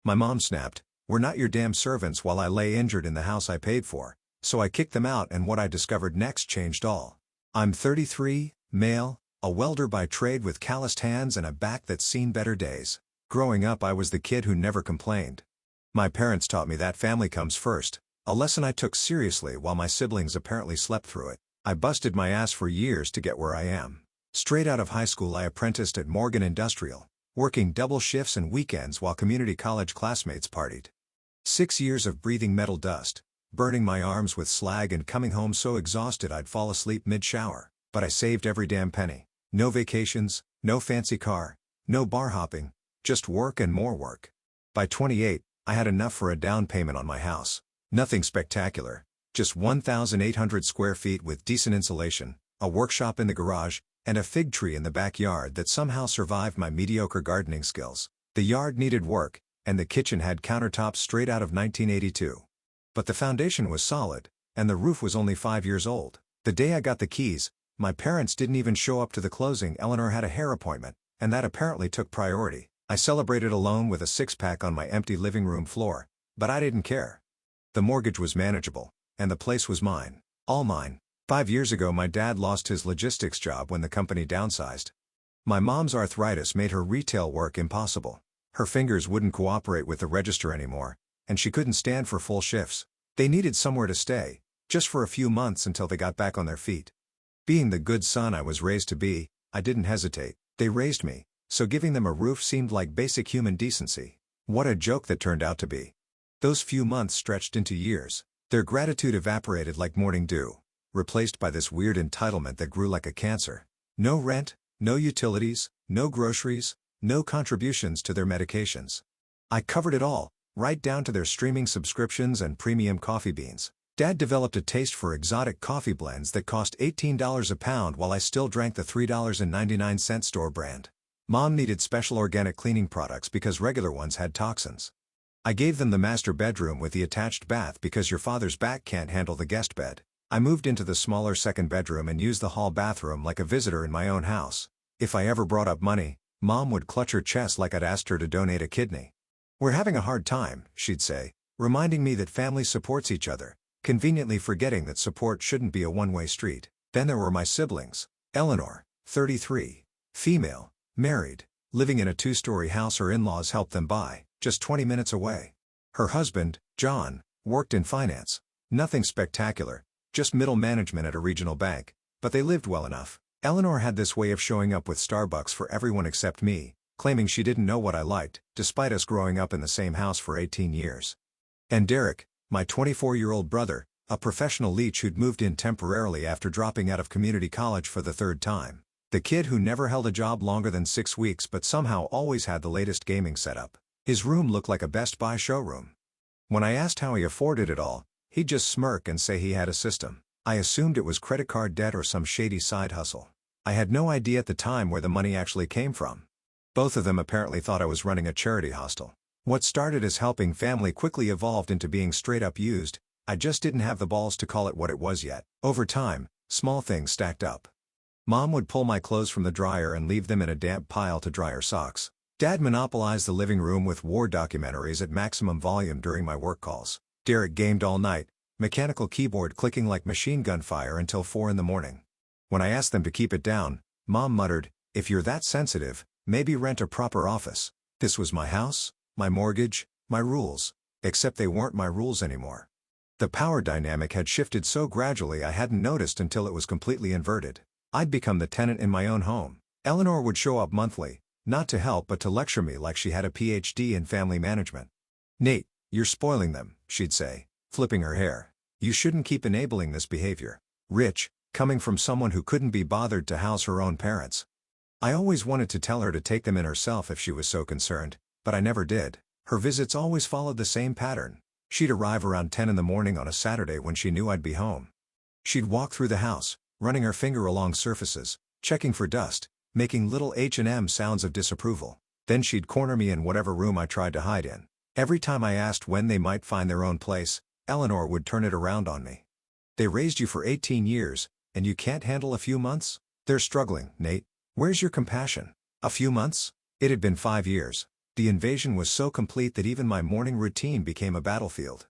My mom snapped, "We're not your damn servants," while I lay injured in the house I paid for, so I kicked them out, and what I discovered next changed all. I'm 33, male, a welder by trade with calloused hands and a back that's seen better days. Growing up, I was the kid who never complained. My parents taught me that family comes first, a lesson I took seriously while my siblings apparently slept through it. I busted my ass for years to get where I am. Straight out of high school, I apprenticed at Morgan Industrial, working double shifts and weekends while community college classmates partied. 6 years of breathing metal dust, burning my arms with slag, and coming home so exhausted I'd fall asleep mid-shower. But I saved every damn penny. No vacations, no fancy car, no bar hopping, just work and more work. By 28, I had enough for a down payment on my house. Nothing spectacular, just 1,800 square feet with decent insulation, a workshop in the garage, and a fig tree in the backyard that somehow survived my mediocre gardening skills. The yard needed work, and the kitchen had countertops straight out of 1982. But the foundation was solid, and the roof was only 5 years old. The day I got the keys, my parents didn't even show up to the closing. Eleanor had a hair appointment, and that apparently took priority. I celebrated alone with a six-pack on my empty living room floor, but I didn't care. The mortgage was manageable, and the place was mine. All mine. 5 years ago, my dad lost his logistics job when the company downsized. My mom's arthritis made her retail work impossible. Her fingers wouldn't cooperate with the register anymore, and she couldn't stand for full shifts. They needed somewhere to stay, just for a few months until they got back on their feet. Being the good son I was raised to be, I didn't hesitate. They raised me, so giving them a roof seemed like basic human decency. What a joke that turned out to be. Those few months stretched into years. Their gratitude evaporated like morning dew, replaced by this weird entitlement that grew like a cancer. No rent, no utilities, no groceries, no contributions to their medications. I covered it all, right down to their streaming subscriptions and premium coffee beans. Dad developed a taste for exotic coffee blends that cost $18 a pound while I still drank the $3.99 store brand. Mom needed special organic cleaning products because regular ones had toxins. I gave them the master bedroom with the attached bath because your father's back can't handle the guest bed. I moved into the smaller second bedroom and used the hall bathroom like a visitor in my own house. If I ever brought up money, Mom would clutch her chest like I'd asked her to donate a kidney. "We're having a hard time," she'd say, reminding me that family supports each other, conveniently forgetting that support shouldn't be a one-way street. Then there were my siblings. Eleanor, 33, female, married, living in a 2-story house her in-laws helped them buy, just 20 minutes away. Her husband, John, worked in finance. Nothing spectacular, just middle management at a regional bank, but they lived well enough. Eleanor had this way of showing up with Starbucks for everyone except me, claiming she didn't know what I liked, despite us growing up in the same house for 18 years. And Derek, my 24-year-old brother, a professional leech who'd moved in temporarily after dropping out of community college for the 3rd time. The kid who never held a job longer than 6 weeks but somehow always had the latest gaming setup. His room looked like a Best Buy showroom. When I asked how he afforded it all, he'd just smirk and say he had a system. I assumed it was credit card debt or some shady side hustle. I had no idea at the time where the money actually came from. Both of them apparently thought I was running a charity hostel. What started as helping family quickly evolved into being straight up used. I just didn't have the balls to call it what it was yet. Over time, small things stacked up. Mom would pull my clothes from the dryer and leave them in a damp pile to dry her socks. Dad monopolized the living room with war documentaries at maximum volume during my work calls. Derek gamed all night, mechanical keyboard clicking like machine gun fire until 4 in the morning. When I asked them to keep it down, Mom muttered, "If you're that sensitive, maybe rent a proper office." This was my house, my mortgage, my rules. Except they weren't my rules anymore. The power dynamic had shifted so gradually I hadn't noticed until it was completely inverted. I'd become the tenant in my own home. Eleanor would show up monthly, not to help but to lecture me like she had a PhD in family management. "Nate, you're spoiling them," she'd say, flipping her hair. "You shouldn't keep enabling this behavior." Rich, coming from someone who couldn't be bothered to house her own parents. I always wanted to tell her to take them in herself if she was so concerned, but I never did. Her visits always followed the same pattern. She'd arrive around 10 in the morning on a Saturday when she knew I'd be home. She'd walk through the house, running her finger along surfaces, checking for dust, making little H&M sounds of disapproval. Then she'd corner me in whatever room I tried to hide in. Every time I asked when they might find their own place, Eleanor would turn it around on me. "They raised you for 18 years, and you can't handle a few months? They're struggling, Nate. Where's your compassion? A few months?" It had been 5 years. The invasion was so complete that even my morning routine became a battlefield.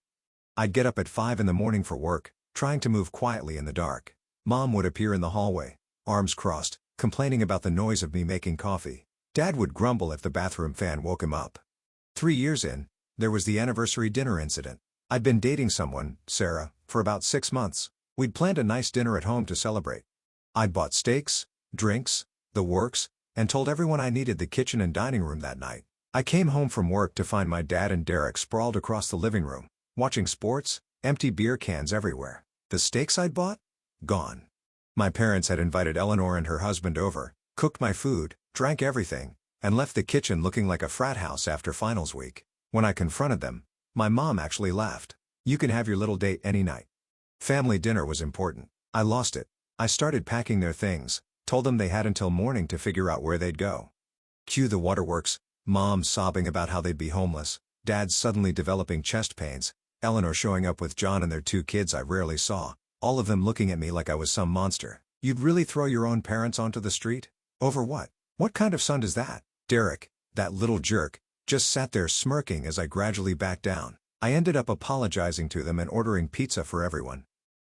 I'd get up at 5 in the morning for work, trying to move quietly in the dark. Mom would appear in the hallway, arms crossed, complaining about the noise of me making coffee. Dad would grumble if the bathroom fan woke him up. 3 years in, there was the anniversary dinner incident. I'd been dating someone, Sarah, for about 6 months. We'd planned a nice dinner at home to celebrate. I'd bought steaks, drinks, the works, and told everyone I needed the kitchen and dining room that night. I came home from work to find my dad and Derek sprawled across the living room, watching sports, empty beer cans everywhere. The steaks I'd bought? Gone. My parents had invited Eleanor and her husband over, cooked my food, drank everything, and left the kitchen looking like a frat house after finals week. When I confronted them, my mom actually laughed. "You can have your little date any night." Family dinner was important. I lost it. I started packing their things, told them they had until morning to figure out where they'd go. Cue the waterworks, Mom sobbing about how they'd be homeless, Dad suddenly developing chest pains, Eleanor showing up with John and their 2 kids I rarely saw, all of them looking at me like I was some monster. "You'd really throw your own parents onto the street? Over what? What kind of son is that?" Derek, that little jerk, just sat there smirking as I gradually backed down. I ended up apologizing to them and ordering pizza for everyone.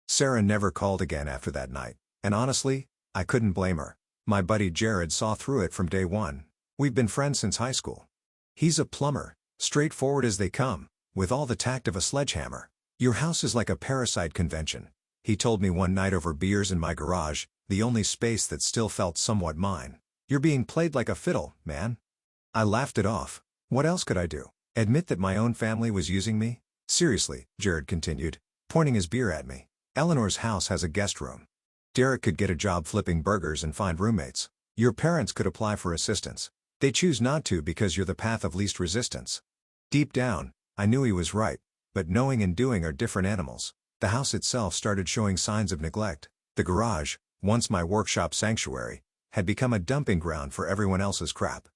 Sarah never called again after that night, and honestly, I couldn't blame her. My buddy Jared saw through it from day one. We've been friends since high school. He's a plumber, straightforward as they come, with all the tact of a sledgehammer. "Your house is like a parasite convention," he told me one night over beers in my garage, the only space that still felt somewhat mine. "You're being played like a fiddle, man." I laughed it off. What else could I do? Admit that my own family was using me? "Seriously," Jared continued, pointing his beer at me. "Eleanor's house has a guest room. Derek could get a job flipping burgers and find roommates. Your parents could apply for assistance. They choose not to because you're the path of least resistance." Deep down, I knew he was right, but knowing and doing are different animals. The house itself started showing signs of neglect. The garage, once my workshop sanctuary, had become a dumping ground for everyone else's crap.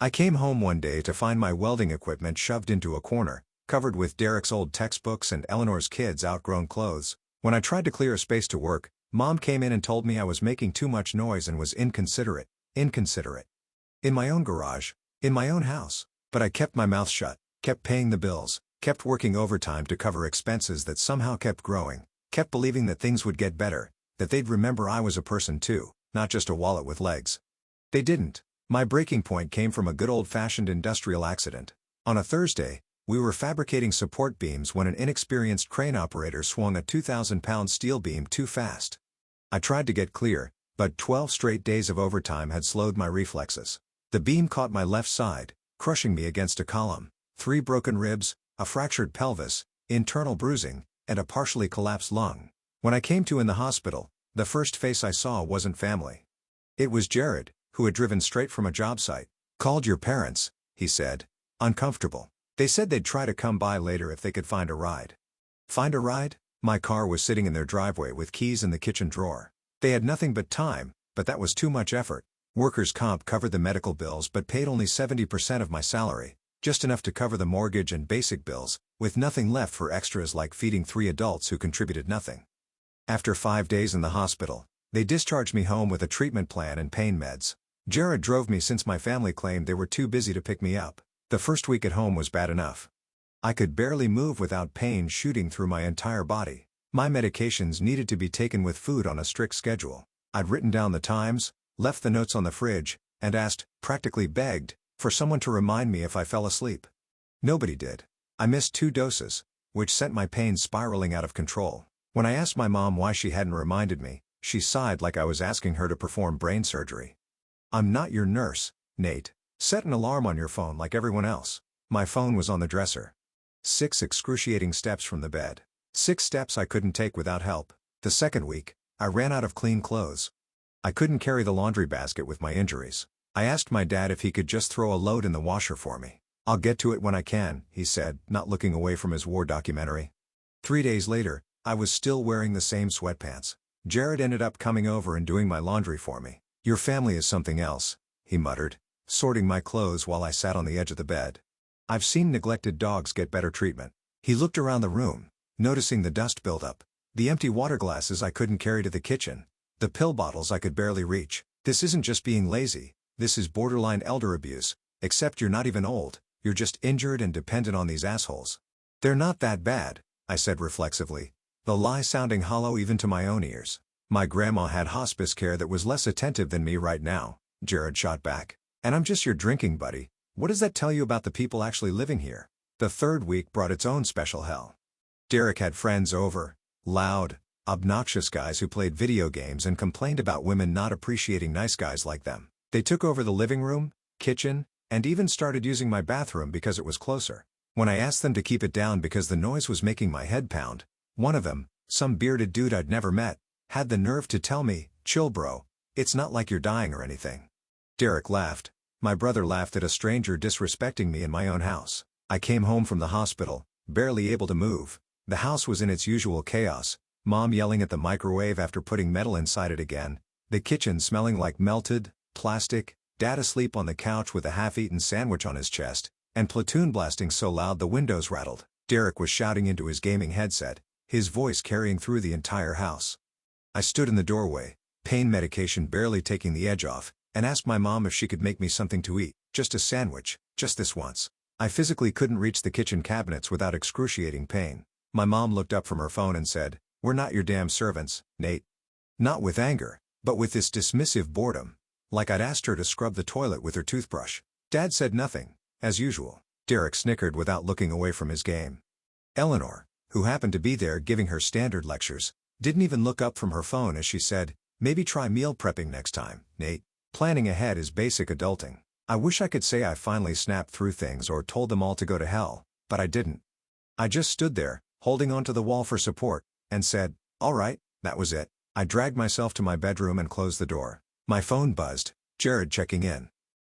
I came home one day to find my welding equipment shoved into a corner, covered with Derek's old textbooks and Eleanor's kids' outgrown clothes. When I tried to clear a space to work, Mom came in and told me I was making too much noise and was inconsiderate. In my own garage, in my own house. But I kept my mouth shut, kept paying the bills, kept working overtime to cover expenses that somehow kept growing, kept believing that things would get better, that they'd remember I was a person too, not just a wallet with legs. They didn't. My breaking point came from a good old-fashioned industrial accident. On a Thursday, we were fabricating support beams when an inexperienced crane operator swung a 2,000-pound steel beam too fast. I tried to get clear, but 12 straight days of overtime had slowed my reflexes. The beam caught my left side, crushing me against a column. 3 broken ribs, a fractured pelvis, internal bruising, and a partially collapsed lung. When I came to in the hospital, the first face I saw wasn't family. It was Jared, who had driven straight from a job site. "Called your parents," he said, uncomfortable. "They said they'd try to come by later if they could find a ride." Find a ride? My car was sitting in their driveway with keys in the kitchen drawer. They had nothing but time, but that was too much effort. Workers' comp covered the medical bills but paid only 70% of my salary, just enough to cover the mortgage and basic bills, with nothing left for extras like feeding 3 adults who contributed nothing. After 5 days in the hospital, they discharged me home with a treatment plan and pain meds. Jared drove me since my family claimed they were too busy to pick me up. The first week at home was bad enough. I could barely move without pain shooting through my entire body. My medications needed to be taken with food on a strict schedule. I'd written down the times, left the notes on the fridge, and asked, practically begged, for someone to remind me if I fell asleep. Nobody did. I missed 2 doses, which sent my pain spiraling out of control. When I asked my mom why she hadn't reminded me, she sighed like I was asking her to perform brain surgery. "I'm not your nurse, Nate. Set an alarm on your phone like everyone else." My phone was on the dresser. 6 excruciating steps from the bed. 6 steps I couldn't take without help. The second week, I ran out of clean clothes. I couldn't carry the laundry basket with my injuries. I asked my dad if he could just throw a load in the washer for me. "I'll get to it when I can," he said, not looking away from his war documentary. 3 days later, I was still wearing the same sweatpants. Jared ended up coming over and doing my laundry for me. "Your family is something else," he muttered, sorting my clothes while I sat on the edge of the bed. "I've seen neglected dogs get better treatment." He looked around the room, noticing the dust buildup, the empty water glasses I couldn't carry to the kitchen, the pill bottles I could barely reach. "This isn't just being lazy, this is borderline elder abuse," Except you're not even old, you're just injured and dependent on these assholes. They're not that bad, I said reflexively, the lie sounding hollow even to my own ears. My grandma had hospice care that was less attentive than me right now, Jared shot back. And I'm just your drinking buddy. What does that tell you about the people actually living here? The third week brought its own special hell. Derek had friends over, loud, obnoxious guys who played video games and complained about women not appreciating nice guys like them. They took over the living room, kitchen, and even started using my bathroom because it was closer. When I asked them to keep it down because the noise was making my head pound, one of them, some bearded dude I'd never met, had the nerve to tell me, "Chill bro, it's not like you're dying or anything." Derek laughed. My brother laughed at a stranger disrespecting me in my own house. I came home from the hospital, barely able to move. The house was in its usual chaos, Mom yelling at the microwave after putting metal inside it again, the kitchen smelling like melted plastic, Dad asleep on the couch with a half-eaten sandwich on his chest, and Platoon blasting so loud the windows rattled. Derek was shouting into his gaming headset, his voice carrying through the entire house. I stood in the doorway, pain medication barely taking the edge off, and asked my mom if she could make me something to eat, just a sandwich, just this once. I physically couldn't reach the kitchen cabinets without excruciating pain. My mom looked up from her phone and said, "We're not your damn servants, Nate." Not with anger, but with this dismissive boredom, like I'd asked her to scrub the toilet with her toothbrush. Dad said nothing, as usual. Derek snickered without looking away from his game. Eleanor, who happened to be there giving her standard lectures, didn't even look up from her phone as she said, "Maybe try meal prepping next time, Nate. Planning ahead is basic adulting." I wish I could say I finally snapped through things or told them all to go to hell, but I didn't. I just stood there, holding onto the wall for support, and said, "All right," that was it. I dragged myself to my bedroom and closed the door. My phone buzzed, Jared checking in.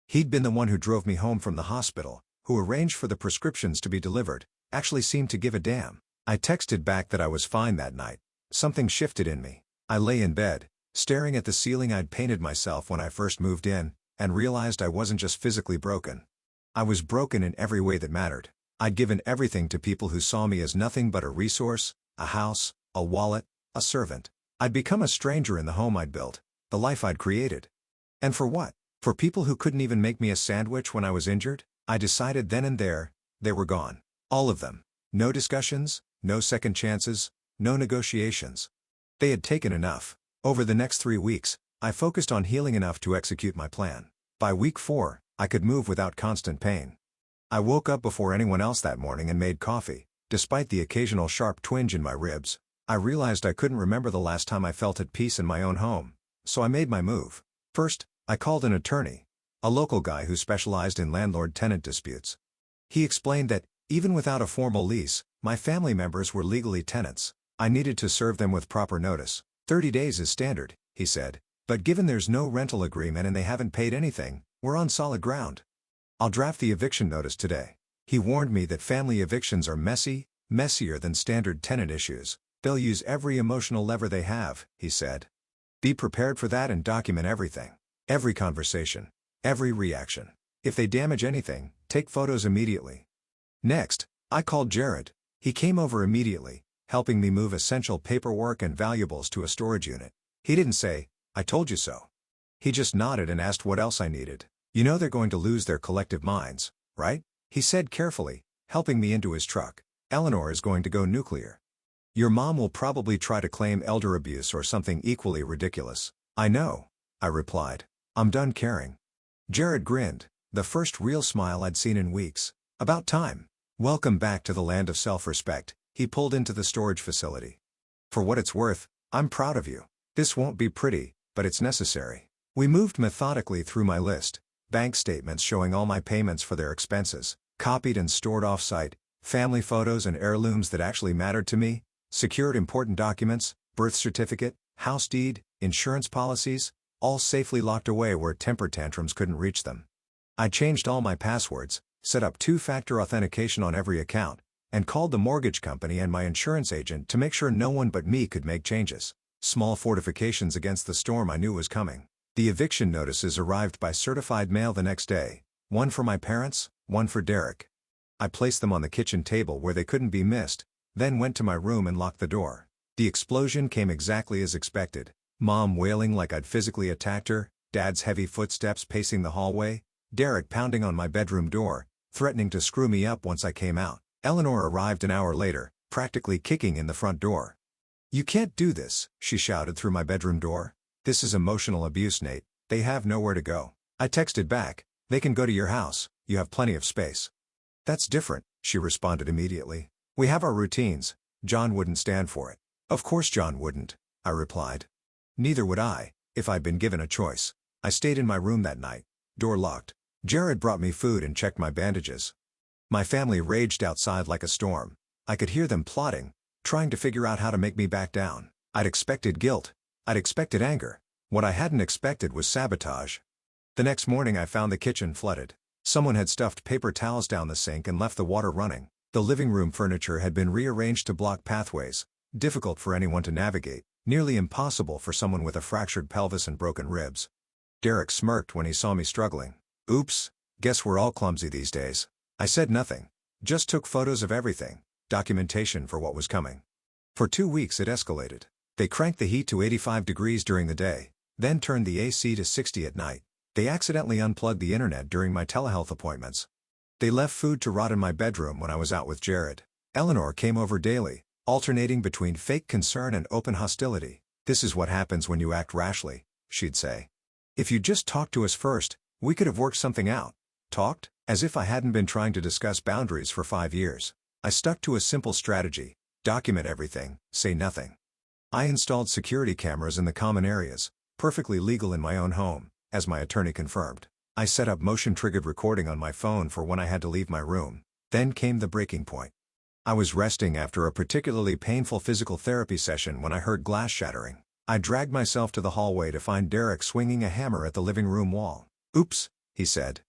He'd been the one who drove me home from the hospital, who arranged for the prescriptions to be delivered, actually seemed to give a damn. I texted back that I was fine that night. Something shifted in me. I lay in bed, staring at the ceiling I'd painted myself when I first moved in, and realized I wasn't just physically broken. I was broken in every way that mattered. I'd given everything to people who saw me as nothing but a resource, a house, a wallet, a servant. I'd become a stranger in the home I'd built, the life I'd created. And for what? For people who couldn't even make me a sandwich when I was injured? I decided then and there, they were gone. All of them. No discussions, no second chances, no negotiations. They had taken enough. Over the next 3 weeks, I focused on healing enough to execute my plan. By week 4, I could move without constant pain. I woke up before anyone else that morning and made coffee. Despite the occasional sharp twinge in my ribs, I realized I couldn't remember the last time I felt at peace in my own home, so I made my move. First, I called an attorney, a local guy who specialized in landlord-tenant disputes. He explained that, even without a formal lease, my family members were legally tenants. I needed to serve them with proper notice. 30 days is standard, he said, but given there's no rental agreement and they haven't paid anything, we're on solid ground. I'll draft the eviction notice today. He warned me that family evictions are messy, messier than standard tenant issues. They'll use every emotional lever they have, he said. Be prepared for that and document everything. Every conversation. Every reaction. If they damage anything, take photos immediately. Next, I called Jared. He came over immediately, helping me move essential paperwork and valuables to a storage unit. He didn't say, "I told you so." He just nodded and asked what else I needed. "You know they're going to lose their collective minds, right?" he said carefully, helping me into his truck. "Eleanor is going to go nuclear. Your mom will probably try to claim elder abuse or something equally ridiculous." "I know," I replied. "I'm done caring." Jared grinned, the first real smile I'd seen in weeks. "About time. Welcome back to the land of self-respect." He pulled into the storage facility. "For what it's worth, I'm proud of you. This won't be pretty, but it's necessary." We moved methodically through my list, bank statements showing all my payments for their expenses, copied and stored off-site, family photos and heirlooms that actually mattered to me, secured important documents, birth certificate, house deed, insurance policies, all safely locked away where temper tantrums couldn't reach them. I changed all my passwords, set up 2-factor authentication on every account, and called the mortgage company and my insurance agent to make sure no one but me could make changes. Small fortifications against the storm I knew was coming. The eviction notices arrived by certified mail the next day, one for my parents, one for Derek. I placed them on the kitchen table where they couldn't be missed, then went to my room and locked the door. The explosion came exactly as expected. Mom wailing like I'd physically attacked her, Dad's heavy footsteps pacing the hallway, Derek pounding on my bedroom door, threatening to screw me up once I came out. Eleanor arrived an hour later, practically kicking in the front door. "You can't do this," she shouted through my bedroom door. "This is emotional abuse, Nate. They have nowhere to go." I texted back, "They can go to your house, you have plenty of space." "That's different," she responded immediately. "We have our routines. John wouldn't stand for it." "Of course John wouldn't," I replied. "Neither would I, if I'd been given a choice." I stayed in my room that night, door locked. Jared brought me food and checked my bandages. My family raged outside like a storm. I could hear them plotting, trying to figure out how to make me back down. I'd expected guilt. I'd expected anger. What I hadn't expected was sabotage. The next morning I found the kitchen flooded. Someone had stuffed paper towels down the sink and left the water running. The living room furniture had been rearranged to block pathways, difficult for anyone to navigate, nearly impossible for someone with a fractured pelvis and broken ribs. Derek smirked when he saw me struggling. "Oops, guess we're all clumsy these days." I said nothing, just took photos of everything, documentation for what was coming. For 2 weeks it escalated. They cranked the heat to 85 degrees during the day, then turned the AC to 60 at night. They accidentally unplugged the internet during my telehealth appointments. They left food to rot in my bedroom when I was out with Jared. Eleanor came over daily, alternating between fake concern and open hostility. "This is what happens when you act rashly," she'd say. "If you just talked to us first, we could have worked something out." Talked? As if I hadn't been trying to discuss boundaries for 5 years. I stuck to a simple strategy: document everything, say nothing. I installed security cameras in the common areas, perfectly legal in my own home, as my attorney confirmed. I set up motion-triggered recording on my phone for when I had to leave my room. Then came the breaking point. I was resting after a particularly painful physical therapy session when I heard glass shattering. I dragged myself to the hallway to find Derek swinging a hammer at the living room wall. "Oops," he said,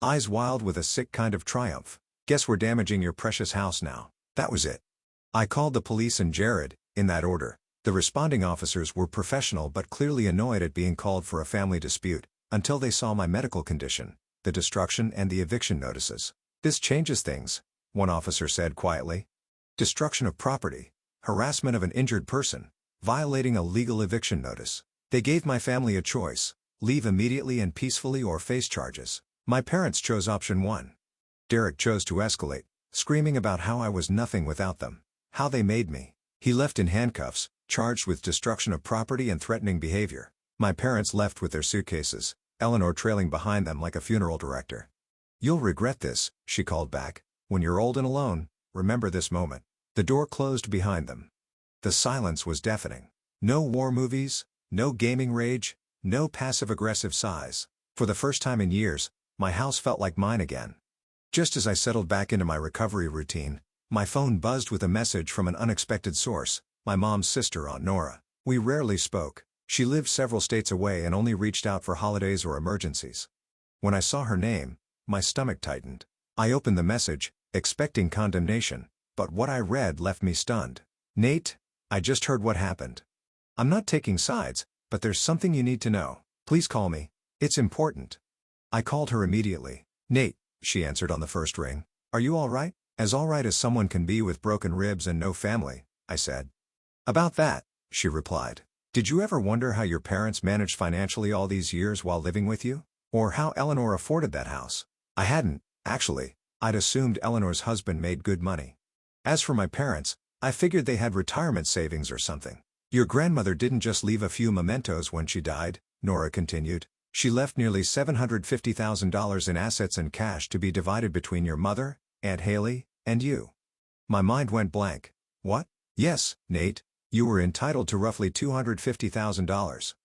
eyes wild with a sick kind of triumph. "Guess we're damaging your precious house now." That was it. I called the police and Jared, in that order. The responding officers were professional but clearly annoyed at being called for a family dispute, until they saw my medical condition, the destruction and the eviction notices. "This changes things," one officer said quietly. "Destruction of property, harassment of an injured person, violating a legal eviction notice." They gave my family a choice: leave immediately and peacefully or face charges. My parents chose option 1. Derek chose to escalate, screaming about how I was nothing without them, how they made me. He left in handcuffs, charged with destruction of property and threatening behavior. My parents left with their suitcases, Eleanor trailing behind them like a funeral director. "You'll regret this," she called back. "When you're old and alone, remember this moment." The door closed behind them. The silence was deafening. No war movies, no gaming rage, no passive-aggressive sighs. For the first time in years, my house felt like mine again. Just as I settled back into my recovery routine, my phone buzzed with a message from an unexpected source: my mom's sister, Aunt Nora. We rarely spoke. She lived several states away and only reached out for holidays or emergencies. When I saw her name, my stomach tightened. I opened the message, expecting condemnation, but what I read left me stunned. "Nate, I just heard what happened. I'm not taking sides, but there's something you need to know. Please call me. It's important." I called her immediately. "Nate," she answered on the first ring. "Are you all right?" "As all right as someone can be with broken ribs and no family," I said. "About that," she replied. "Did you ever wonder how your parents managed financially all these years while living with you? Or how Eleanor afforded that house?" I hadn't, actually. I'd assumed Eleanor's husband made good money. As for my parents, I figured they had retirement savings or something. "Your grandmother didn't just leave a few mementos when she died," Nora continued. "She left nearly $750,000 in assets and cash to be divided between your mother, Aunt Haley, and you." My mind went blank. "What?" "Yes, Nate. You were entitled to roughly $250,000.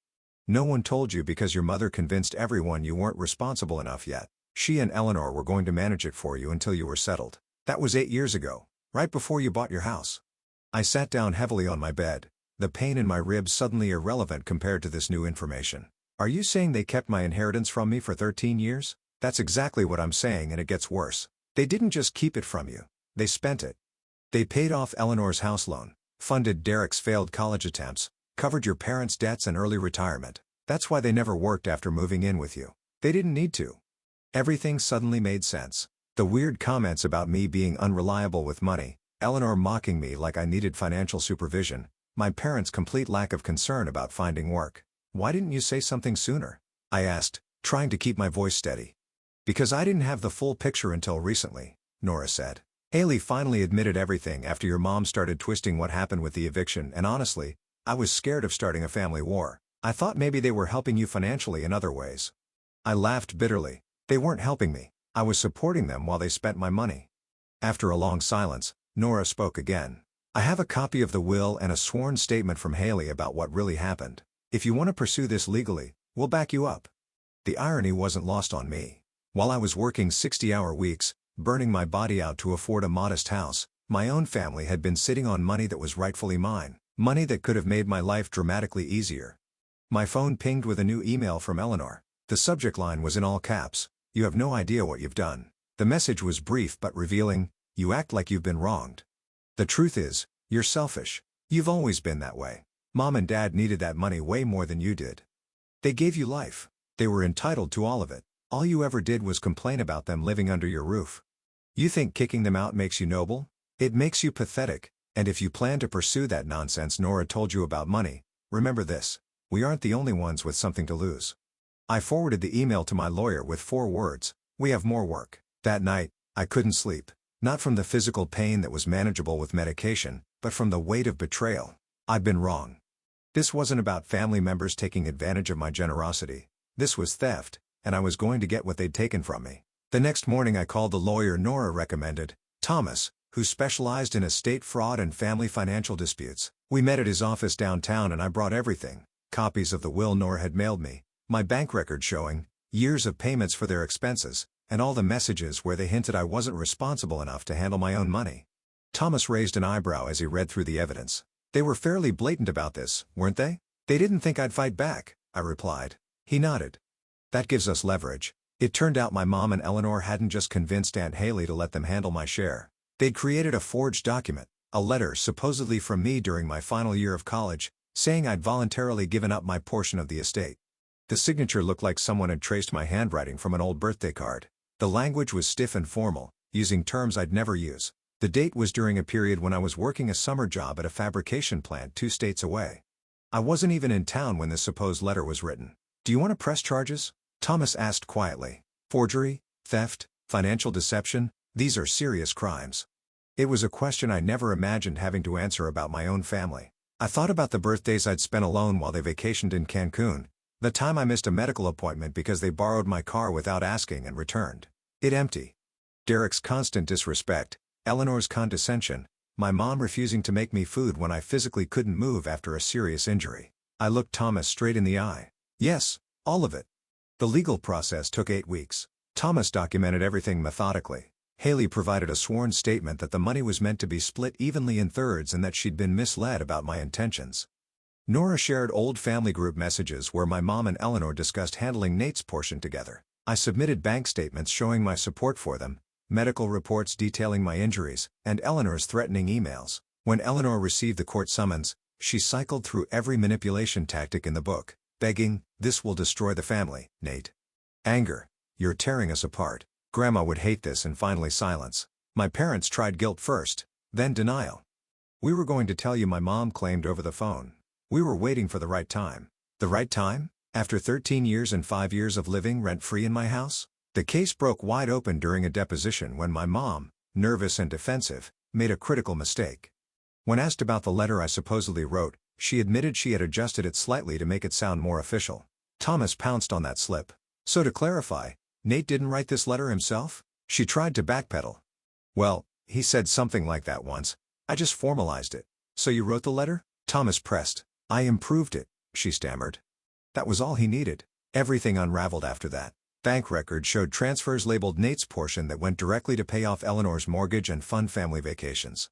No one told you because your mother convinced everyone you weren't responsible enough yet. She and Eleanor were going to manage it for you until you were settled. That was 8 years ago, right before you bought your house." I sat down heavily on my bed, the pain in my ribs suddenly irrelevant compared to this new information. "Are you saying they kept my inheritance from me for 13 years? That's exactly what I'm saying, and it gets worse. They didn't just keep it from you. They spent it. They paid off Eleanor's house loan, funded Derek's failed college attempts, covered your parents' debts and early retirement. That's why they never worked after moving in with you. They didn't need to." Everything suddenly made sense. The weird comments about me being unreliable with money, Eleanor mocking me like I needed financial supervision, my parents' complete lack of concern about finding work. "Why didn't you say something sooner?" I asked, trying to keep my voice steady. Because I didn't have the full picture until recently, Nora said. Haley finally admitted everything after your mom started twisting what happened with the eviction, and honestly, I was scared of starting a family war. I thought maybe they were helping you financially in other ways. I laughed bitterly. They weren't helping me. I was supporting them while they spent my money. After a long silence, Nora spoke again. I have a copy of the will and a sworn statement from Haley about what really happened. If you want to pursue this legally, we'll back you up. The irony wasn't lost on me. While I was working 60-hour weeks, burning my body out to afford a modest house, my own family had been sitting on money that was rightfully mine, money that could have made my life dramatically easier. My phone pinged with a new email from Eleanor. The subject line was in all caps. You have no idea what you've done. The message was brief but revealing. You act like you've been wronged. The truth is, you're selfish. You've always been that way. Mom and Dad needed that money way more than you did. They gave you life. They were entitled to all of it. All you ever did was complain about them living under your roof. You think kicking them out makes you noble? It makes you pathetic, and if you plan to pursue that nonsense Nora told you about money, remember this: we aren't the only ones with something to lose. I forwarded the email to my lawyer with 4 words: we have more work. That night, I couldn't sleep. Not from the physical pain that was manageable with medication, but from the weight of betrayal. I'd been wrong. This wasn't about family members taking advantage of my generosity. This was theft, and I was going to get what they'd taken from me. The next morning I called the lawyer Nora recommended, Thomas, who specialized in estate fraud and family financial disputes. We met at his office downtown and I brought everything: copies of the will Nora had mailed me, my bank record showing years of payments for their expenses, and all the messages where they hinted I wasn't responsible enough to handle my own money. Thomas raised an eyebrow as he read through the evidence. They were fairly blatant about this, weren't they? They didn't think I'd fight back, I replied. He nodded. That gives us leverage. It turned out my mom and Eleanor hadn't just convinced Aunt Haley to let them handle my share. They'd created a forged document, a letter supposedly from me during my final year of college, saying I'd voluntarily given up my portion of the estate. The signature looked like someone had traced my handwriting from an old birthday card. The language was stiff and formal, using terms I'd never use. The date was during a period when I was working a summer job at a fabrication plant 2 states away. I wasn't even in town when this supposed letter was written. Do you want to press charges? Thomas asked quietly. Forgery, theft, financial deception, these are serious crimes. It was a question I never imagined having to answer about my own family. I thought about the birthdays I'd spent alone while they vacationed in Cancun, the time I missed a medical appointment because they borrowed my car without asking and returned it empty. Derek's constant disrespect, Eleanor's condescension, my mom refusing to make me food when I physically couldn't move after a serious injury. I looked Thomas straight in the eye. Yes, all of it. The legal process took 8 weeks. Thomas documented everything methodically. Haley provided a sworn statement that the money was meant to be split evenly in thirds and that she'd been misled about my intentions. Nora shared old family group messages where my mom and Eleanor discussed handling Nate's portion together. I submitted bank statements showing my support for them, medical reports detailing my injuries, and Eleanor's threatening emails. When Eleanor received the court summons, she cycled through every manipulation tactic in the book, begging, "This will destroy the family, Nate." Anger. "You're tearing us apart." Grandma would hate this, and finally silence. My parents tried guilt first, then denial. "We were going to tell you," my mom claimed over the phone. "We were waiting for the right time." The right time? After 13 years and 5 years of living rent-free in my house? The case broke wide open during a deposition when my mom, nervous and defensive, made a critical mistake. When asked about the letter I supposedly wrote, she admitted she had adjusted it slightly to make it sound more official. Thomas pounced on that slip. "So to clarify, Nate didn't write this letter himself?" She tried to backpedal. "Well, he said something like that once. I just formalized it." "So you wrote the letter?" Thomas pressed. "I improved it," she stammered. That was all he needed. Everything unraveled after that. Bank records showed transfers labeled Nate's portion that went directly to pay off Eleanor's mortgage and fund family vacations.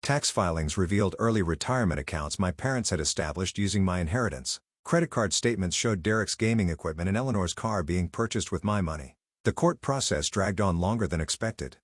Tax filings revealed early retirement accounts my parents had established using my inheritance. Credit card statements showed Derek's gaming equipment and Eleanor's car being purchased with my money. The court process dragged on longer than expected.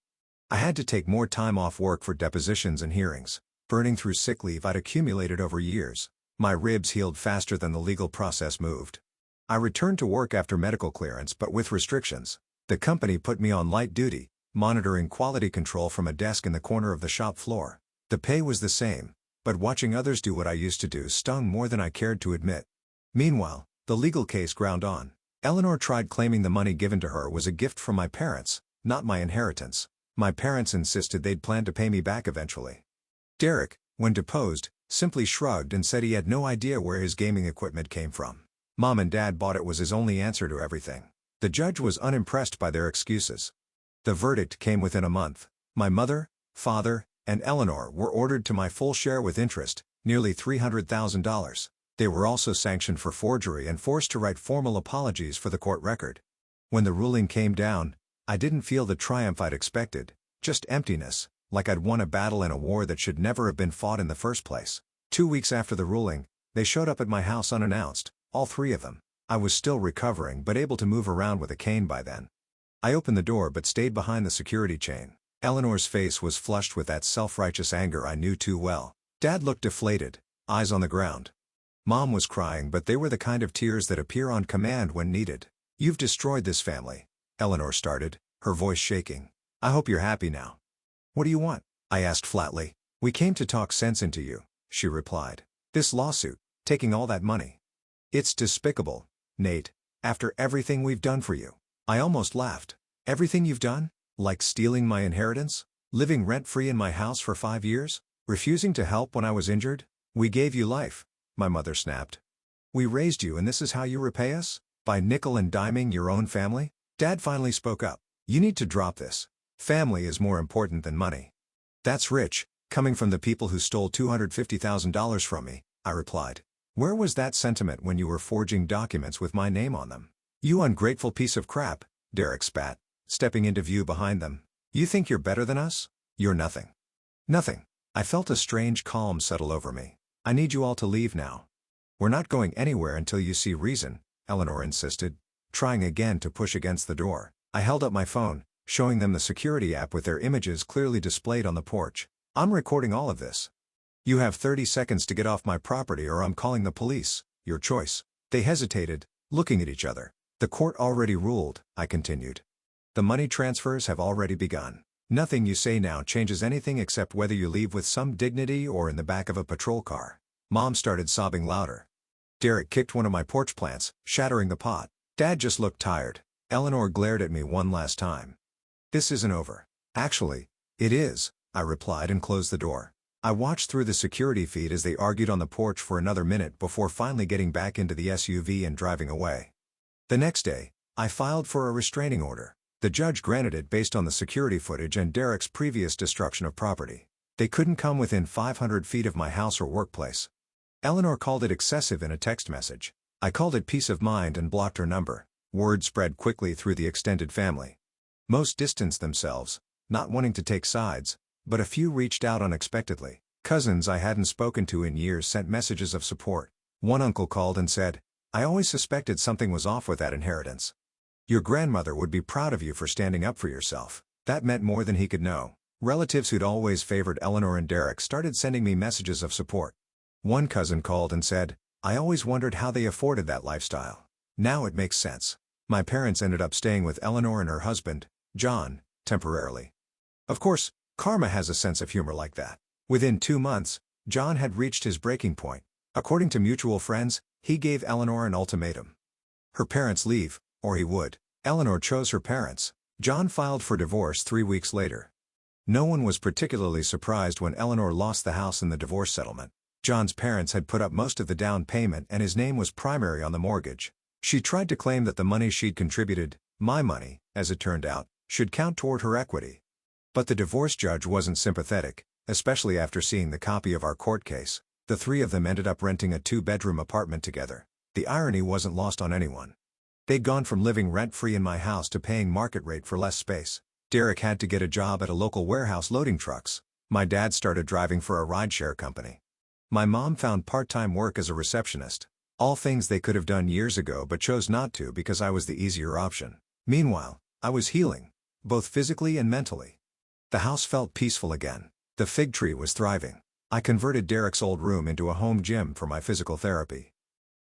I had to take more time off work for depositions and hearings, burning through sick leave I'd accumulated over years. My ribs healed faster than the legal process moved. I returned to work after medical clearance, but with restrictions. The company put me on light duty, monitoring quality control from a desk in the corner of the shop floor. The pay was the same, but watching others do what I used to do stung more than I cared to admit. Meanwhile, the legal case ground on. Eleanor tried claiming the money given to her was a gift from my parents, not my inheritance. My parents insisted they'd plan to pay me back eventually. Derek, when deposed, simply shrugged and said he had no idea where his gaming equipment came from. Mom and Dad bought it was his only answer to everything. The judge was unimpressed by their excuses. The verdict came within a month. My mother, father, and Eleanor were ordered to my full share with interest, nearly $300,000. They were also sanctioned for forgery and forced to write formal apologies for the court record. When the ruling came down, I didn't feel the triumph I'd expected, just emptiness, like I'd won a battle in a war that should never have been fought in the first place. 2 weeks after the ruling, they showed up at my house unannounced, all three of them. I was still recovering but able to move around with a cane by then. I opened the door but stayed behind the security chain. Eleanor's face was flushed with that self-righteous anger I knew too well. Dad looked deflated, eyes on the ground. Mom was crying, but they were the kind of tears that appear on command when needed. "You've destroyed this family," Eleanor started, her voice shaking. "I hope you're happy now." "What do you want?" I asked flatly. "We came to talk sense into you," she replied. "This lawsuit, taking all that money. It's despicable, Nate, after everything we've done for you." I almost laughed. "Everything you've done? Like stealing my inheritance? Living rent-free in my house for 5 years? Refusing to help when I was injured? We gave you life," my mother snapped. "We raised you and this is how you repay us? By nickel and diming your own family?" Dad finally spoke up. "You need to drop this. Family is more important than money." "That's rich, coming from the people who stole $250,000 from me," I replied. "Where was that sentiment when you were forging documents with my name on them?" "You ungrateful piece of crap," Derek spat, stepping into view behind them. "You think you're better than us? You're nothing." "Nothing." I felt a strange calm settle over me. "I need you all to leave now." "We're not going anywhere until you see reason," Eleanor insisted, trying again to push against the door. I held up my phone, showing them the security app with their images clearly displayed on the porch. "I'm recording all of this. You have 30 seconds to get off my property or I'm calling the police, your choice." They hesitated, looking at each other. "The court already ruled," I continued. "The money transfers have already begun. Nothing you say now changes anything except whether you leave with some dignity or in the back of a patrol car." Mom started sobbing louder. Derek kicked one of my porch plants, shattering the pot. Dad just looked tired. Eleanor glared at me one last time. "This isn't over." "Actually, it is," I replied and closed the door. I watched through the security feed as they argued on the porch for another minute before finally getting back into the SUV and driving away. The next day, I filed for a restraining order. The judge granted it based on the security footage and Derek's previous destruction of property. They couldn't come within 500 feet of my house or workplace. Eleanor called it excessive in a text message. I called it peace of mind and blocked her number. Word spread quickly through the extended family. Most distanced themselves, not wanting to take sides, but a few reached out unexpectedly. Cousins I hadn't spoken to in years sent messages of support. One uncle called and said, "I always suspected something was off with that inheritance. Your grandmother would be proud of you for standing up for yourself." That meant more than he could know. Relatives who'd always favored Eleanor and Derek started sending me messages of support. One cousin called and said, "I always wondered how they afforded that lifestyle. Now it makes sense." My parents ended up staying with Eleanor and her husband, John, temporarily. Of course, karma has a sense of humor like that. Within 2 months, John had reached his breaking point. According to mutual friends, he gave Eleanor an ultimatum. Her parents leave, or he would. Eleanor chose her parents. John filed for divorce 3 weeks later. No one was particularly surprised when Eleanor lost the house in the divorce settlement. John's parents had put up most of the down payment and his name was primary on the mortgage. She tried to claim that the money she'd contributed, my money, as it turned out, should count toward her equity. But the divorce judge wasn't sympathetic, especially after seeing the copy of our court case. The three of them ended up renting a 2-bedroom apartment together. The irony wasn't lost on anyone. They'd gone from living rent-free in my house to paying market rate for less space. Derek had to get a job at a local warehouse loading trucks. My dad started driving for a rideshare company. My mom found part-time work as a receptionist. All things they could have done years ago but chose not to because I was the easier option. Meanwhile, I was healing, both physically and mentally. The house felt peaceful again. The fig tree was thriving. I converted Derek's old room into a home gym for my physical therapy.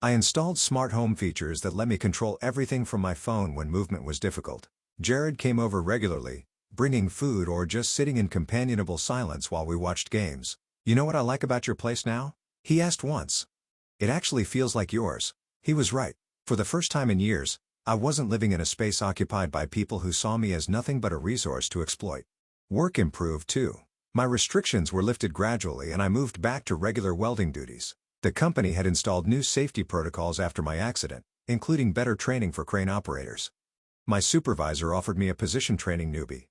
I installed smart home features that let me control everything from my phone when movement was difficult. Jared came over regularly, bringing food or just sitting in companionable silence while we watched games. "You know what I like about your place now?" he asked once. "It actually feels like yours." He was right. For the first time in years, I wasn't living in a space occupied by people who saw me as nothing but a resource to exploit. Work improved too. My restrictions were lifted gradually and I moved back to regular welding duties. The company had installed new safety protocols after my accident, including better training for crane operators. My supervisor offered me a position training newbie.